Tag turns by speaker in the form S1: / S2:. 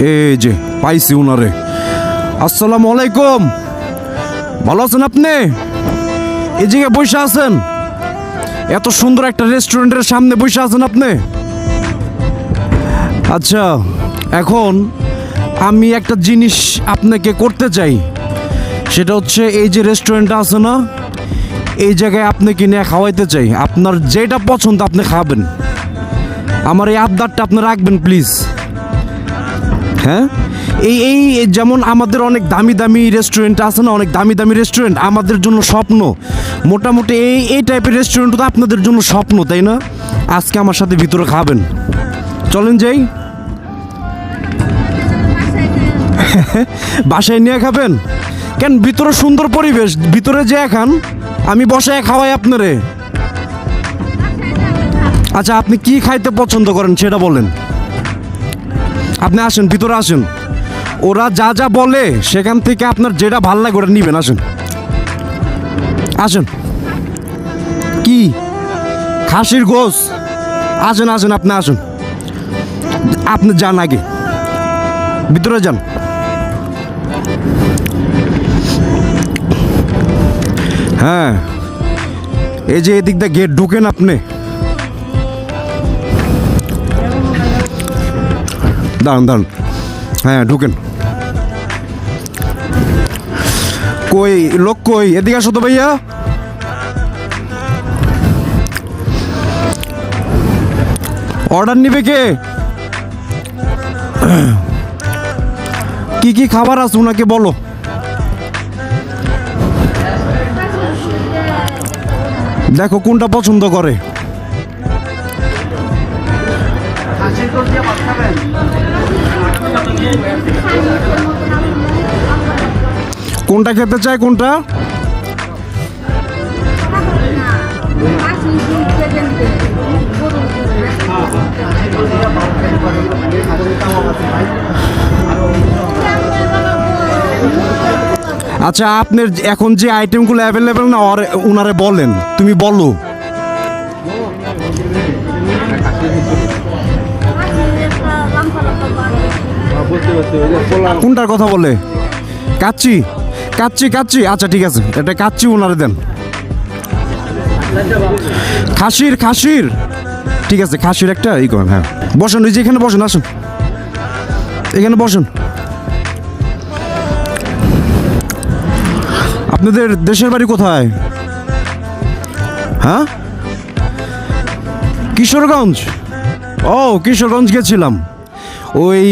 S1: এই যে পাইছি উনারে। আসসালামু আলাইকুম, ভালো আছেন আপনি? এই জায়গায় বসে আছেন, এত সুন্দর একটা রেস্টুরেন্টের সামনে বসে আছেন আপনি? আচ্ছা, এখন আমি একটা জিনিস আপনাকে করতে চাই, সেটা হচ্ছে এই যে রেস্টুরেন্টটা আছে না, এই জায়গায় আপনাকে নিয়ে খাওয়াইতে চাই। আপনার যেটা পছন্দ আপনি খাবেন, আমার এই আবদারটা আপনি রাখবেন প্লিজ। হ্যাঁ, এই এই যেমন আমাদের অনেক দামি দামি রেস্টুরেন্ট আছে না, অনেক দামি দামি রেস্টুরেন্ট আমাদের জন্য স্বপ্ন, মোটামুটি এই এই টাইপের রেস্টুরেন্ট তো আপনাদের জন্য স্বপ্ন, তাই না? আজকে আমার সাথে ভিতরে খাবেন, চলেন যাই। বাসায় নিয়ে খাবেন কেন? ভিতরে সুন্দর পরিবেশ, ভিতরে যেয়ে খান, আমি বসায় খাওয়াই আপনারে। আচ্ছা, আপনি কি খাইতে পছন্দ করেন সেটা বলেন। আপনি আসেন, ভিতরে আসেন, ওরা যা যা বলে সেখান থেকে আপনার যেটা ভাল লাগে ওটা নিবেন। আসেন আসেন। কি খাসির গোস? আসেন আসেন, আপনি আসেন, আপনি যান আগে, ভিতরে যান। হ্যাঁ, এই যে এদিক দিয়ে গেট ঢুকেন আপনি। দাঁড়ান দাঁড়ান, হ্যাঁ ঢুকেন। কই লোক কই? এদিকে আসো তো ভাইয়া। অর্ডার নিবে কে? কি কি খাবার আছে ওনাকে বলো। দেখো কোনটা পছন্দ করে। কোনটা খেতে চায়? কোনটা? আচ্ছা, আপনার এখন যে আইটেমগুলো অ্যাভেলেবেল না, ওনারে বলেন, তুমি বলো। কোনটার কথা বলে? কাচ্চি কাচ্চি কাচ্চি, আচ্ছা ঠিক আছে, এটা কাচ্চি ওনারে দেন। খাসির খাসির, ঠিক আছে, খাসির একটা ই করেন। হ্যাঁ বসেন, ওই যে এখানে বসেন, আসুন এখানে বসেন। আপনাদের দেশের বাড়ি কোথায়? হ্যাঁ, কিশোরগঞ্জ। ও, কিশোরগঞ্জ গেছিলাম, ওই